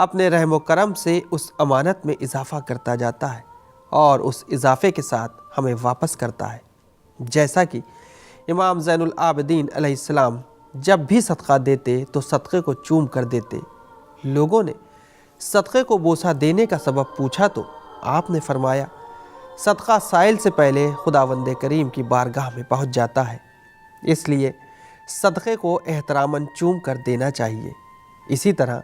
اپنے رحم و کرم سے اس امانت میں اضافہ کرتا جاتا ہے اور اس اضافے کے ساتھ ہمیں واپس کرتا ہے۔ جیسا کہ امام زین العابدین علیہ السلام جب بھی صدقہ دیتے تو صدقے کو چوم کر دیتے۔ لوگوں نے صدقے کو بوسہ دینے کا سبب پوچھا تو آپ نے فرمایا، صدقہ سائل سے پہلے خداوند کریم کی بارگاہ میں پہنچ جاتا ہے، اس لیے صدقے کو احتراماً چوم کر دینا چاہیے۔ اسی طرح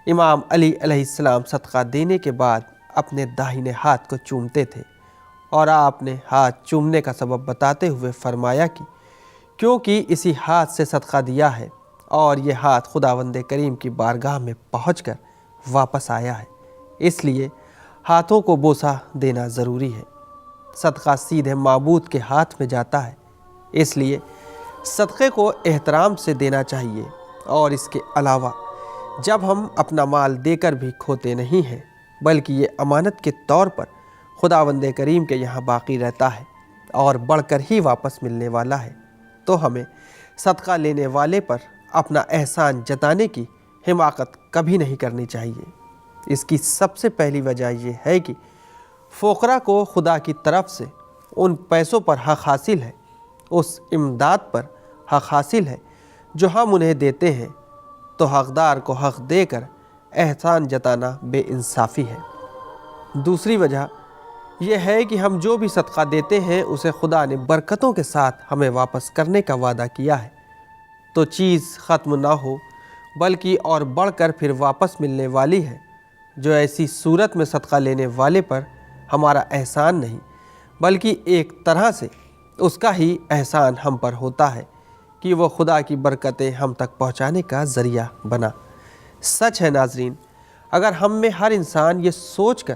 امام علی علیہ السلام صدقہ دینے کے بعد اپنے داہنے ہاتھ کو چومتے تھے، اور آپ نے ہاتھ چومنے کا سبب بتاتے ہوئے فرمایا کہ کیونکہ اسی ہاتھ سے صدقہ دیا ہے اور یہ ہاتھ خداوند کریم کی بارگاہ میں پہنچ کر واپس آیا ہے، اس لیے ہاتھوں کو بوسہ دینا ضروری ہے۔ صدقہ سیدھے معبود کے ہاتھ میں جاتا ہے، اس لیے صدقے کو احترام سے دینا چاہیے، اور اس کے علاوہ جب ہم اپنا مال دے کر بھی کھوتے نہیں ہیں بلکہ یہ امانت کے طور پر خداوند کریم کے یہاں باقی رہتا ہے اور بڑھ کر ہی واپس ملنے والا ہے، تو ہمیں صدقہ لینے والے پر اپنا احسان جتانے کی حماقت کبھی نہیں کرنی چاہیے۔ اس کی سب سے پہلی وجہ یہ ہے کہ فقراء کو خدا کی طرف سے ان پیسوں پر حق حاصل ہے، اس امداد پر حق حاصل ہے جو ہم انہیں دیتے ہیں، تو حقدار کو حق دے کر احسان جتانا بے انصافی ہے۔ دوسری وجہ یہ ہے کہ ہم جو بھی صدقہ دیتے ہیں اسے خدا نے برکتوں کے ساتھ ہمیں واپس کرنے کا وعدہ کیا ہے، تو چیز ختم نہ ہو بلکہ اور بڑھ کر پھر واپس ملنے والی ہے، جو ایسی صورت میں صدقہ لینے والے پر ہمارا احسان نہیں بلکہ ایک طرح سے اس کا ہی احسان ہم پر ہوتا ہے کہ وہ خدا کی برکتیں ہم تک پہنچانے کا ذریعہ بنا۔ سچ ہے ناظرین، اگر ہم میں ہر انسان یہ سوچ کر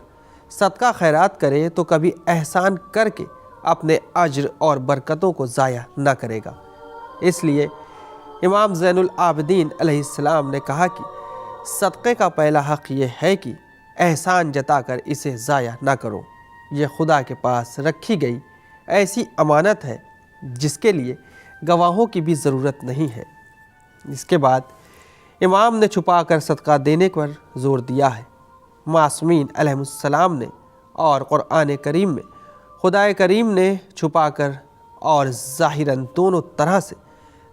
صدقہ خیرات کرے تو کبھی احسان کر کے اپنے اجر اور برکتوں کو ضائع نہ کرے گا۔ اس لیے امام زین العابدین علیہ السلام نے کہا کہ صدقے کا پہلا حق یہ ہے کہ احسان جتا کر اسے ضائع نہ کرو۔ یہ خدا کے پاس رکھی گئی ایسی امانت ہے جس کے لیے گواہوں کی بھی ضرورت نہیں ہے۔ اس کے بعد امام نے چھپا کر صدقہ دینے پر زور دیا ہے۔ معصومین علیہ السلام نے اور قرآن کریم میں خدا کریم نے چھپا کر اور ظاہراً دونوں طرح سے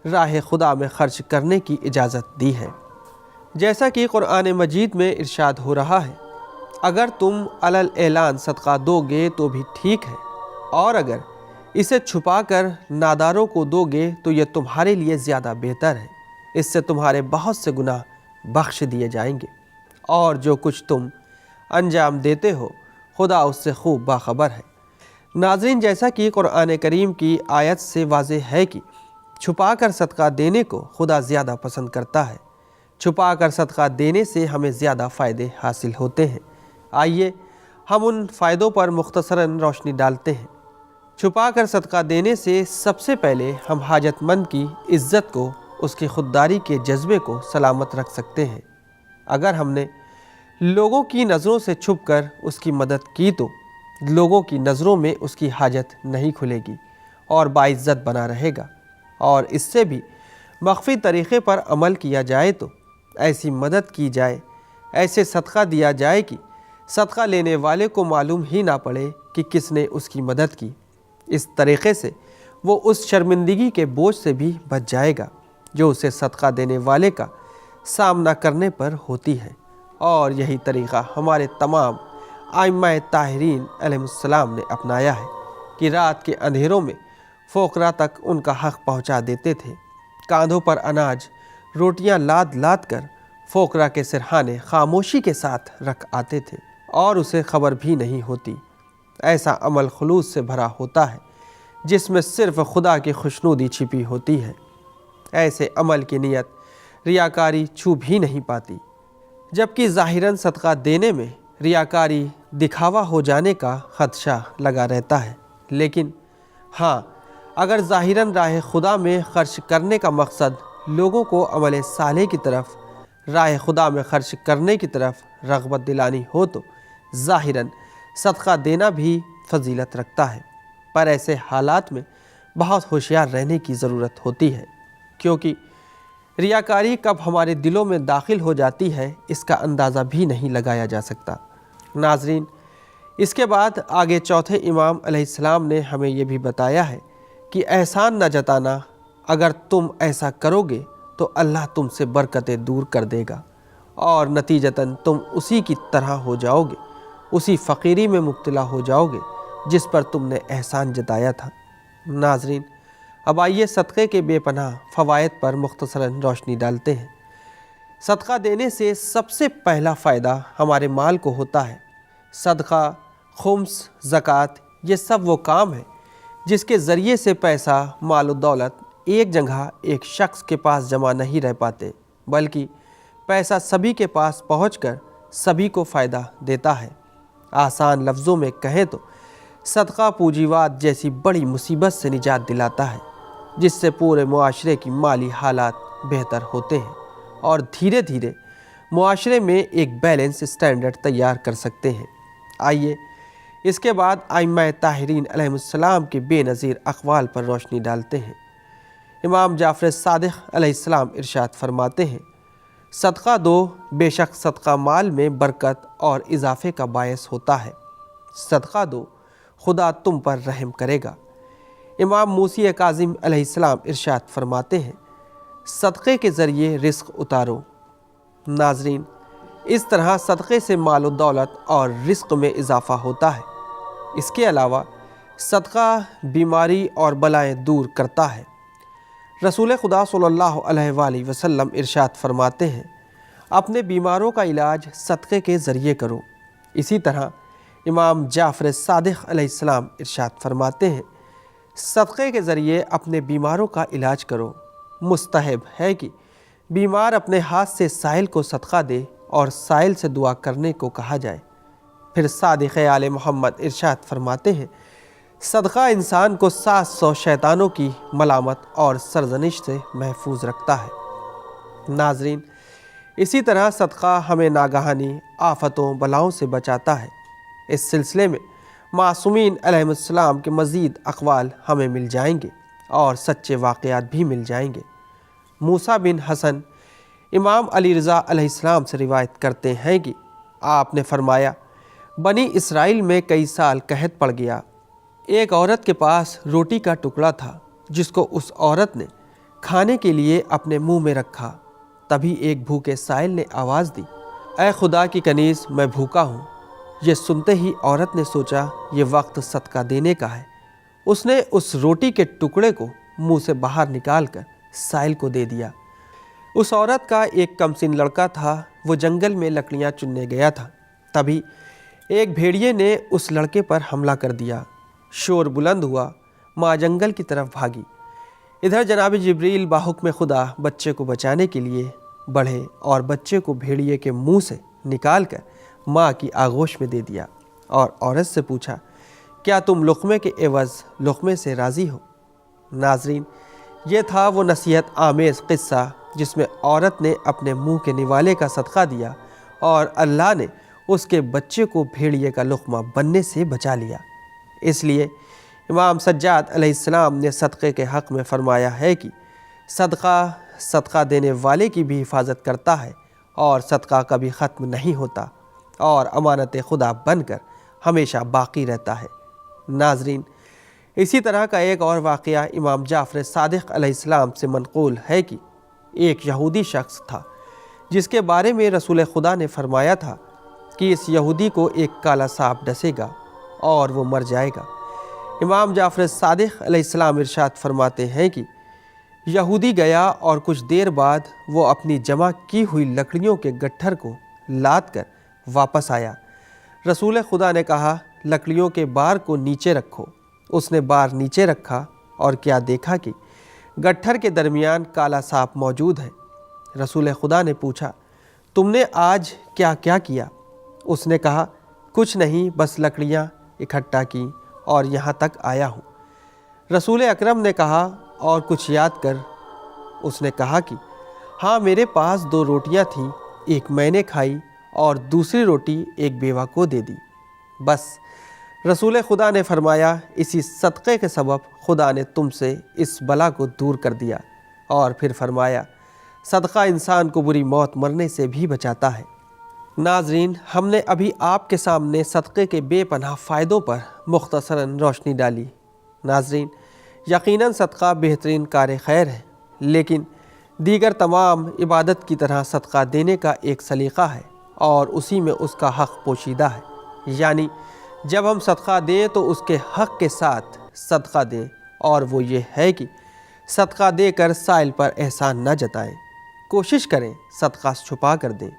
راہ خدا میں خرچ کرنے کی اجازت دی ہے۔ جیسا کہ قرآن مجید میں ارشاد ہو رہا ہے، اگر تم علی الاعلان صدقہ دو گے تو بھی ٹھیک ہے، اور اگر اسے چھپا کر ناداروں کو دو گے تو یہ تمہارے لیے زیادہ بہتر ہے، اس سے تمہارے بہت سے گناہ بخش دیے جائیں گے، اور جو کچھ تم انجام دیتے ہو خدا اس سے خوب باخبر ہے۔ ناظرین، جیسا کہ قرآن کریم کی آیت سے واضح ہے کہ چھپا کر صدقہ دینے کو خدا زیادہ پسند کرتا ہے۔ چھپا کر صدقہ دینے سے ہمیں زیادہ فائدے حاصل ہوتے ہیں۔ آئیے ہم ان فائدوں پر مختصراً روشنی ڈالتے ہیں۔ چھپا کر صدقہ دینے سے سب سے پہلے ہم حاجت مند کی عزت کو، اس کی خودداری کے جذبے کو سلامت رکھ سکتے ہیں۔ اگر ہم نے لوگوں کی نظروں سے چھپ کر اس کی مدد کی تو لوگوں کی نظروں میں اس کی حاجت نہیں کھلے گی اور باعزت بنا رہے گا، اور اس سے بھی مخفی طریقے پر عمل کیا جائے تو ایسی مدد کی جائے، ایسے صدقہ دیا جائے کہ صدقہ لینے والے کو معلوم ہی نہ پڑے کہ کس نے اس کی مدد کی۔ اس طریقے سے وہ اس شرمندگی کے بوجھ سے بھی بچ جائے گا جو اسے صدقہ دینے والے کا سامنا کرنے پر ہوتی ہے، اور یہی طریقہ ہمارے تمام ائمہ طاہرین علیہ السلام نے اپنایا ہے کہ رات کے اندھیروں میں فقراء تک ان کا حق پہنچا دیتے تھے۔ کاندھوں پر اناج، روٹیاں لاد لاد کر فقراء کے سرہانے خاموشی کے ساتھ رکھ آتے تھے اور اسے خبر بھی نہیں ہوتی۔ ایسا عمل خلوص سے بھرا ہوتا ہے جس میں صرف خدا کی خوشنودی چھپی ہوتی ہے۔ ایسے عمل کی نیت ریاکاری چھو بھی نہیں پاتی، جبکہ ظاہراً صدقہ دینے میں ریاکاری، دکھاوا ہو جانے کا خدشہ لگا رہتا ہے۔ لیکن ہاں، اگر ظاہراً راہ خدا میں خرچ کرنے کا مقصد لوگوں کو عمل صالح کی طرف، راہ خدا میں خرچ کرنے کی طرف رغبت دلانی ہو تو ظاہراً صدقہ دینا بھی فضیلت رکھتا ہے، پر ایسے حالات میں بہت ہوشیار رہنے کی ضرورت ہوتی ہے، کیونکہ ریاکاری کب ہمارے دلوں میں داخل ہو جاتی ہے اس کا اندازہ بھی نہیں لگایا جا سکتا۔ ناظرین، اس کے بعد آگے چوتھے امام علیہ السلام نے ہمیں یہ بھی بتایا ہے کہ احسان نہ جتانا، اگر تم ایسا کرو گے تو اللہ تم سے برکتیں دور کر دے گا اور نتیجتاً تم اسی کی طرح ہو جاؤ گے، اسی فقیری میں مبتلا ہو جاؤ گے جس پر تم نے احسان جتایا تھا۔ ناظرین، اب آئیے صدقے کے بے پناہ فوائد پر مختصراً روشنی ڈالتے ہیں۔ صدقہ دینے سے سب سے پہلا فائدہ ہمارے مال کو ہوتا ہے۔ صدقہ، خمس، زکوٰۃ، یہ سب وہ کام ہے جس کے ذریعے سے پیسہ، مال و دولت ایک جگہ ایک شخص کے پاس جمع نہیں رہ پاتے، بلکہ پیسہ سبھی کے پاس پہنچ کر سبھی کو فائدہ دیتا ہے۔ آسان لفظوں میں کہیں تو صدقہ پونجیواد جیسی بڑی مصیبت سے نجات دلاتا ہے، جس سے پورے معاشرے کی مالی حالات بہتر ہوتے ہیں اور دھیرے دھیرے معاشرے میں ایک بیلنس اسٹینڈرڈ تیار کر سکتے ہیں۔ آئیے اس کے بعد ائمہ طاہرین علیہ السلام کے بے نظیر اقوال پر روشنی ڈالتے ہیں۔ امام جعفر صادق علیہ السلام ارشاد فرماتے ہیں، صدقہ دو، بے شک صدقہ مال میں برکت اور اضافے کا باعث ہوتا ہے۔ صدقہ دو، خدا تم پر رحم کرے گا۔ امام موسی کاظم علیہ السلام ارشاد فرماتے ہیں، صدقے کے ذریعے رزق اتارو۔ ناظرین، اس طرح صدقے سے مال و دولت اور رزق میں اضافہ ہوتا ہے۔ اس کے علاوہ صدقہ بیماری اور بلائیں دور کرتا ہے۔ رسول خدا صلی اللہ علیہ وآلہ وسلم ارشاد فرماتے ہیں، اپنے بیماروں کا علاج صدقے کے ذریعے کرو۔ اسی طرح امام جعفر صادق علیہ السلام ارشاد فرماتے ہیں، صدقے کے ذریعے اپنے بیماروں کا علاج کرو۔ مستحب ہے کہ بیمار اپنے ہاتھ سے سائل کو صدقہ دے اور سائل سے دعا کرنے کو کہا جائے۔ پھر صادق آل محمد ارشاد فرماتے ہیں، صدقہ انسان کو 700 شیطانوں کی ملامت اور سرزنش سے محفوظ رکھتا ہے۔ ناظرین، اسی طرح صدقہ ہمیں ناگہانی آفتوں بلاؤں سے بچاتا ہے۔ اس سلسلے میں معصومین علیہ السلام کے مزید اقوال ہمیں مل جائیں گے اور سچے واقعات بھی مل جائیں گے۔ موسیٰ بن حسن امام علی رضا علیہ السلام سے روایت کرتے ہیں کہ آپ نے فرمایا، بنی اسرائیل میں کئی سال قحط پڑ گیا۔ ایک عورت کے پاس روٹی کا ٹکڑا تھا جس کو اس عورت نے کھانے کے لیے اپنے منہ میں رکھا۔ تبھی ایک بھوکے سائل نے آواز دی، اے خدا کی کنیز، میں بھوکا ہوں۔ یہ سنتے ہی عورت نے سوچا یہ وقت صدقہ دینے کا ہے۔ اس نے اس روٹی کے ٹکڑے کو منہ سے باہر نکال کر سائل کو دے دیا۔ اس عورت کا ایک کمسن لڑکا تھا، وہ جنگل میں لکڑیاں چننے گیا تھا۔ تبھی ایک بھیڑیے نے اس لڑکے پر حملہ کر دیا۔ شور بلند ہوا، ماں جنگل کی طرف بھاگی۔ ادھر جناب جبریل باحکم خدا بچے کو بچانے کے لیے بڑھے اور بچے کو بھیڑیے کے منہ سے نکال کر ماں کی آغوش میں دے دیا اور عورت سے پوچھا، کیا تم لقمے کے عوض لقمے سے راضی ہو؟ ناظرین، یہ تھا وہ نصیحت آمیز قصہ جس میں عورت نے اپنے منہ کے نوالے کا صدقہ دیا اور اللہ نے اس کے بچے کو بھیڑیے کا لقمہ بننے سے بچا لیا۔ اس لیے امام سجاد علیہ السلام نے صدقے کے حق میں فرمایا ہے کہ صدقہ دینے والے کی بھی حفاظت کرتا ہے اور صدقہ کبھی ختم نہیں ہوتا اور امانت خدا بن کر ہمیشہ باقی رہتا ہے۔ ناظرین، اسی طرح کا ایک اور واقعہ امام جعفر صادق علیہ السلام سے منقول ہے کہ ایک یہودی شخص تھا جس کے بارے میں رسول خدا نے فرمایا تھا کہ اس یہودی کو ایک کالا سانپ ڈسے گا اور وہ مر جائے گا۔ امام جعفر صادق علیہ السلام ارشاد فرماتے ہیں کہ یہودی گیا اور کچھ دیر بعد وہ اپنی جمع کی ہوئی لکڑیوں کے گٹھر کو لاد کر واپس آیا۔ رسول خدا نے کہا، لکڑیوں کے بار کو نیچے رکھو۔ اس نے بار نیچے رکھا اور کیا دیکھا کہ گٹھر کے درمیان کالا سانپ موجود ہے۔ رسول خدا نے پوچھا، تم نے آج کیا کیا کیا؟ اس نے کہا، کچھ نہیں، بس لکڑیاں اکٹھا کی اور یہاں تک آیا ہوں۔ رسول اکرم نے کہا، اور کچھ یاد کر؟ اس نے کہا کہ ہاں، میرے پاس 2 روٹیاں تھیں، ایک میں نے کھائی اور دوسری روٹی ایک بیوہ کو دے دی۔ بس رسول خدا نے فرمایا، اسی صدقے کے سبب خدا نے تم سے اس بلا کو دور کر دیا، اور پھر فرمایا، صدقہ انسان کو بری موت مرنے سے بھی بچاتا ہے۔ ناظرین، ہم نے ابھی آپ کے سامنے صدقے کے بے پناہ فائدوں پر مختصراً روشنی ڈالی۔ ناظرین، یقیناً صدقہ بہترین کار خیر ہے، لیکن دیگر تمام عبادت کی طرح صدقہ دینے کا ایک سلیقہ ہے اور اسی میں اس کا حق پوشیدہ ہے۔ یعنی جب ہم صدقہ دیں تو اس کے حق کے ساتھ صدقہ دیں، اور وہ یہ ہے کہ صدقہ دے کر سائل پر احسان نہ جتائیں۔ کوشش کریں صدقہ چھپا کر دیں،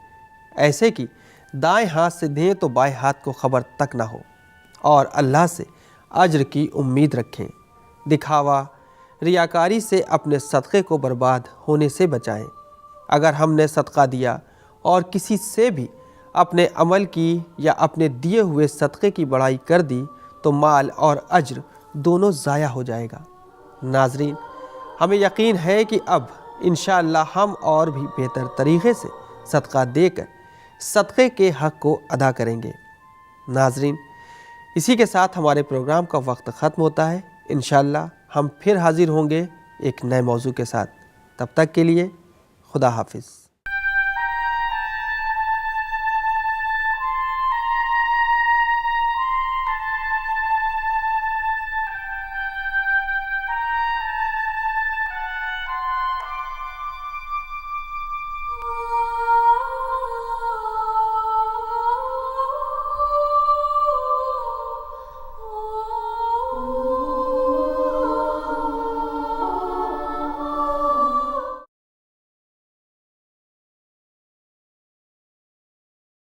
ایسے کہ دائیں ہاتھ سے دیں تو بائیں ہاتھ کو خبر تک نہ ہو، اور اللہ سے اجر کی امید رکھیں۔ دکھاوا، ریاکاری سے اپنے صدقے کو برباد ہونے سے بچائیں۔ اگر ہم نے صدقہ دیا اور کسی سے بھی اپنے عمل کی یا اپنے دیے ہوئے صدقے کی بڑائی کر دی تو مال اور اجر دونوں ضائع ہو جائے گا۔ ناظرین، ہمیں یقین ہے کہ اب انشاءاللہ ہم اور بھی بہتر طریقے سے صدقہ دے کر صدقے کے حق کو ادا کریں گے۔ ناظرین، اسی کے ساتھ ہمارے پروگرام کا وقت ختم ہوتا ہے۔ انشاءاللہ ہم پھر حاضر ہوں گے ایک نئے موضوع کے ساتھ۔ تب تک کے لیے خدا حافظ۔